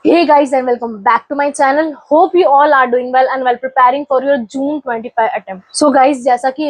Hey guys and welcome back to my channel. Hope you all are doing well and while preparing for your June 25 attempt. So guys, जैसा कि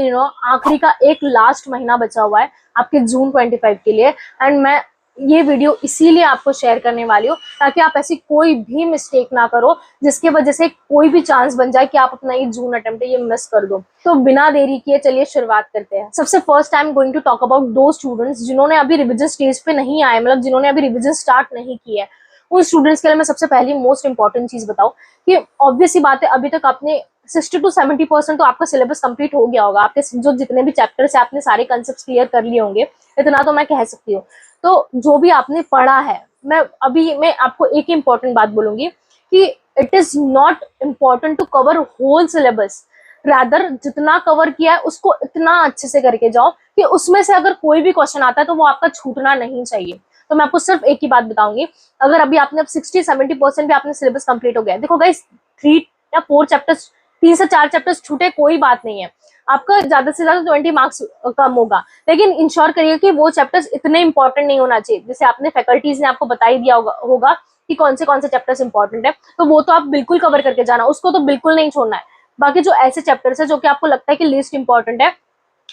आखिरी का एक last महीना बचा हुआ है आपके जून 25 के लिए एंड मैं ये वीडियो इसीलिए आपको शेयर करने वाली हूँ ताकि आप ऐसी कोई भी मिस्टेक ना करो जिसके वजह से कोई भी चांस बन जाए कि आप अपना ये जून अटेम्प्ट ये मिस कर दो। तो बिना देरी किए चलिए शुरुआत करते हैं। सबसे first I am going to talk about दो स्टूडेंट्स जिन्होंने अभी रिविजन स्टेज पे नहीं आए, मतलब जिन्होंने अभी रिविजन स्टार्ट नहीं किया है। उन स्टूडेंट्स के लिए मैं सबसे पहली मोस्ट इंपॉर्टेंट चीज बताऊं कि ऑब्वियस सी बात है, अभी तक आपने 60 to 70% तो आपका सिलेबस कंप्लीट हो गया होगा। आपके जो जितने भी चैप्टर्स है आपने सारे कंसेप्ट क्लियर कर लिए होंगे, इतना तो मैं कह सकती हूँ। तो जो भी आपने पढ़ा है, मैं आपको एक इंपॉर्टेंट बात बोलूंगी कि it is not important to cover whole syllabus, rather जितना कवर किया है उसको इतना अच्छे से करके जाओ कि उसमें से अगर कोई भी क्वेश्चन आता है तो वो आपका छूटना नहीं चाहिए। तो मैं आपको सिर्फ एक ही बात बताऊंगी, अगर अभी आपने अब 60-70% भी आपने सिलेबस कंप्लीट हो गया, देखो गाइस 3 या 4 चैप्टर्स, 3 से 4 चैप्टर्स छूटे कोई बात नहीं है, आपका ज्यादा से ज्यादा 20 मार्क्स कम होगा, लेकिन इंश्योर करिए कि वो चैप्टर्स इतने इंपॉर्टेंट नहीं होना चाहिए। जैसे आपने फैकल्टीज ने आपको बता ही दिया होगा कि कौन से चैप्टर्स इंपॉर्टेंट है, तो वो तो आप बिल्कुल कवर करके जाना, उसको तो बिल्कुल नहीं छोड़ना है। बाकी जो ऐसे चैप्टर्स है जो कि आपको लगता है कि लिस्ट इंपॉर्टेंट है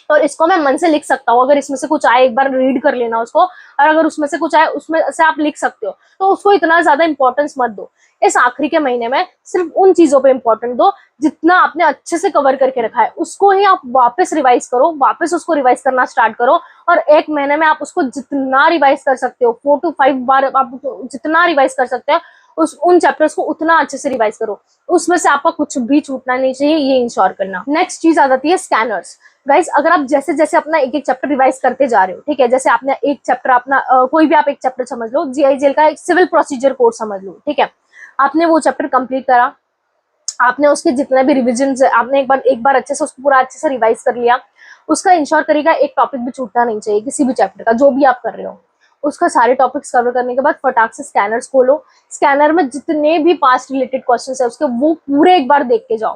और इसको मैं मन से लिख सकता हूँ, अगर इसमें से कुछ आए एक बार रीड कर लेना उसको, और अगर उसमें से कुछ आए उसमें से आप लिख सकते हो, तो उसको इतना ज्यादा इंपॉर्टेंस मत दो। इस आखिरी के महीने में सिर्फ उन चीजों पे इंपॉर्टेंट दो जितना आपने अच्छे से कवर करके रखा है, उसको ही आप वापस रिवाइज करो, वापस उसको रिवाइज करना स्टार्ट करो। और एक महीने में आप उसको जितना रिवाइज कर सकते हो, 4 to 5 बार आप जितना रिवाइज कर सकते हो उन चैप्टर्स को उतना अच्छे से रिवाइज करो, उसमें से आपका कुछ भी छूटना नहीं चाहिए, ये इंश्योर करना। नेक्स्ट चीज आ जाती है स्कैनर्स। गाइस अगर आप जैसे जैसे अपना एक एक चैप्टर रिवाइज करते जा रहे हो, ठीक है, जैसे आपने एक चैप्टर अपना कोई भी आप एक चैप्टर समझ लो, जीआईजीएल का एक सिविल प्रोसीजर कोर्स समझ लो, ठीक है, आपने वो चैप्टर कंप्लीट करा, आपने उसके जितने भी रिविजन आपने एक बार अच्छे से उसको पूरा अच्छे से रिवाइज कर लिया, उसका इंश्योर करेगा एक टॉपिक भी छूटना नहीं चाहिए किसी भी चैप्टर का, जो भी आप कर रहे हो। उसका सारे टॉपिक्स कवर करने के बाद फटाक से स्कैनर्स खोलो, स्कैनर में जितने भी पास्ट रिलेटेड क्वेश्चंस है उसके वो पूरे एक बार देख के जाओ।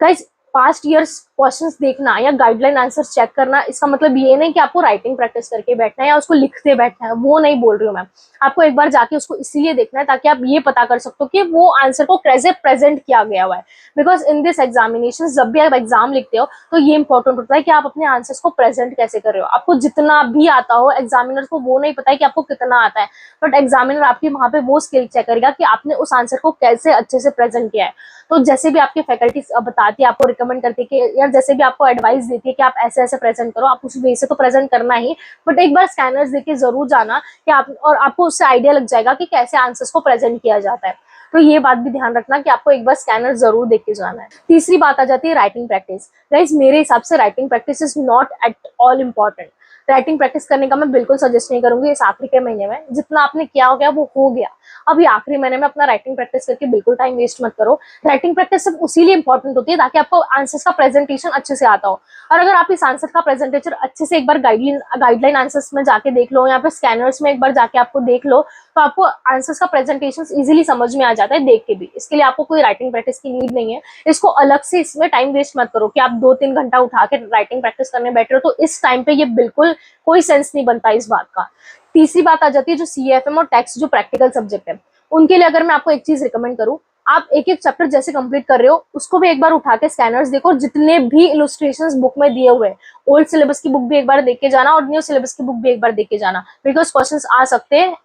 गाइस पास्ट ईयर्स क्वेश्चंस देखना या गाइडलाइन आंसर्स चेक करना, इसका मतलब ये नहीं कि आपको राइटिंग प्रैक्टिस करके बैठना है या उसको लिखते बैठना है, वो नहीं बोल रही हूँ मैं। आपको एक बार जाके उसको इसीलिए देखना है ताकि आप ये पता कर सकते हो कि वो आंसर को कैसे प्रेजेंट किया गया हुआ है। बिकॉज इन दिस एग्जामिनेशन जब भी आप एग्जाम लिखते हो तो ये इंपॉर्टेंट होता है कि आप अपने आंसर्स को प्रेजेंट कैसे कर रहे हो। आपको जितना भी आता हो, एग्जामिनर को वो नहीं पता है कि आपको कितना आता है, बट एग्जामिनर आपकी वहां पे वो स्किल चेक करेगा कि आपने उस आंसर को कैसे अच्छे से प्रेजेंट किया है। तो जैसे भी आपकी फैकल्टी बताती है, आपको रिकमेंड करती है कि यार, जैसे भी आपको एडवाइस देती है कि आप ऐसे ऐसे प्रेजेंट करो, आप उस वे से तो प्रेजेंट करना ही, बट एक बार स्कैनर्स देके जरूर जाना कि आपको उससे आइडिया लग जाएगा कि कैसे आंसर्स को प्रेजेंट किया जाता है। तो ये बात भी ध्यान रखना कि आपको एक बार स्कैनर जरूर देख के जाना है। तीसरी बात आ जाती है राइटिंग प्रैक्टिस। गाइस मेरे हिसाब से writing practice is not at all important. Writing practice करने का मैं बिल्कुल सजेस्ट नहीं करूंगी इस आखिरी के महीने में, जितना आपने किया हो गया वो हो गया। अभी आखिरी महीने में अपना राइटिंग प्रैक्टिस करके बिल्कुल टाइम वेस्ट मत करो। राइटिंग प्रैक्टिस सिर्फ उसीलिए इंपॉर्टेंट होती है ताकि आपको आंसर्स का प्रेजेंटेशन अच्छे से आता हो, और अगर आप इस आंसर का प्रेजेंटेशन अच्छे से एक बार गाइडलाइन आंसर्स में जाके देख लो या फिर स्कैनर्स में एक बार जाके आपको देख लो, तो आपको आंसर्स का प्रेजेंटेशन इजीली समझ में आ जाता है देख के भी। इसके लिए आपको कोई राइटिंग प्रैक्टिस की नीड नहीं है। इसको अलग से इसमें टाइम वेस्ट मत करो कि आप 2-3 घंटा उठा के राइटिंग प्रैक्टिस करने बैठ रहे हो, तो इस टाइम पे ये बिल्कुल कोई सेंस नहीं बनता इस बात का। तीसरी बात आ जाती है जो सीएफएम और टेक्स्ट जो प्रैक्टिकल सब्जेक्ट है, उनके लिए अगर मैं आपको एक चीज रिकमेंड करूं, आप एक एक चैप्टर जैसे कंप्लीट कर रहे हो उसको भी एक बार उठा के स्कैनर्स देखो, जितने भी इलस्ट्रेशंस बुक में दिए हुए हैं, ओल्ड सिलेबस की बुक भी एक बार देख के जाना और न्यू सिलेबस की बुक भी एक बार देख के जाना, बिकॉज क्वेश्चंस आ सकते हैं।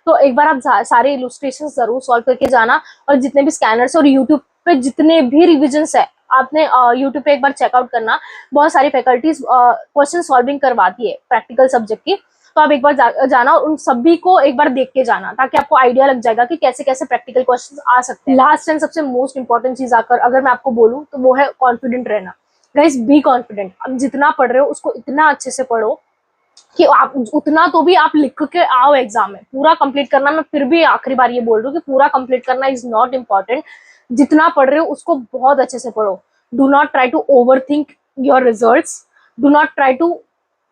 तो एक बार आप सारे इलस्ट्रेशन जरूर सॉल्व करके जाना, और जितने भी स्कैनर्स और यूट्यूब पे जितने भी रिविजन्स है आपने यूट्यूब पे एक बार चेकआउट करना। बहुत सारी फैकल्टीज क्वेश्चन सॉल्विंग करवाती है प्रैक्टिकल सब्जेक्ट की, तो आप एक बार जाना और उन सभी को एक बार देख के जाना ताकि आपको आइडिया लग जाएगा कि कैसे कैसे प्रैक्टिकल क्वेश्चंस आ सकते हैं। लास्ट एंड सबसे मोस्ट इंपॉर्टेंट चीज आकर अगर मैं आपको बोलूं तो वो है कॉन्फिडेंट रहना। Guys be confident. अब जितना पढ़ रहे हो उसको इतना अच्छे से पढ़ो कि आप उतना तो भी आप लिख के आओ एग्जाम में। पूरा कंप्लीट करना, मैं फिर भी आखिरी बार ये बोल रही हूँ कि पूरा कंप्लीट करना इज नॉट इम्पॉर्टेंट। जितना पढ़ रहे हो उसको बहुत अच्छे से पढ़ो। Do not try to over think your results, do not try to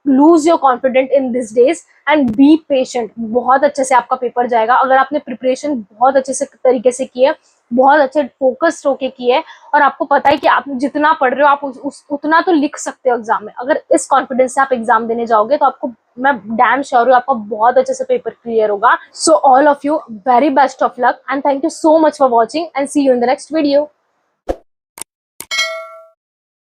lose your confident in this days and be patient. बहुत अच्छे से आपका पेपर जाएगा अगर आपने प्रिपरेशन बहुत अच्छे से तरीके से की है। बहुत अच्छे फोकस्ड होके किए, और आपको पता है कि आप जितना पढ़ रहे हो आप उतना तो लिख सकते हो एग्जाम में। अगर इस कॉन्फिडेंस से आप एग्जाम देने जाओगे तो आपको, मैं डैम श्योर हूँ, आपका बहुत अच्छे से पेपर क्लियर होगा। So all of you very best of luck and thank you so much for watching and see you in the next video.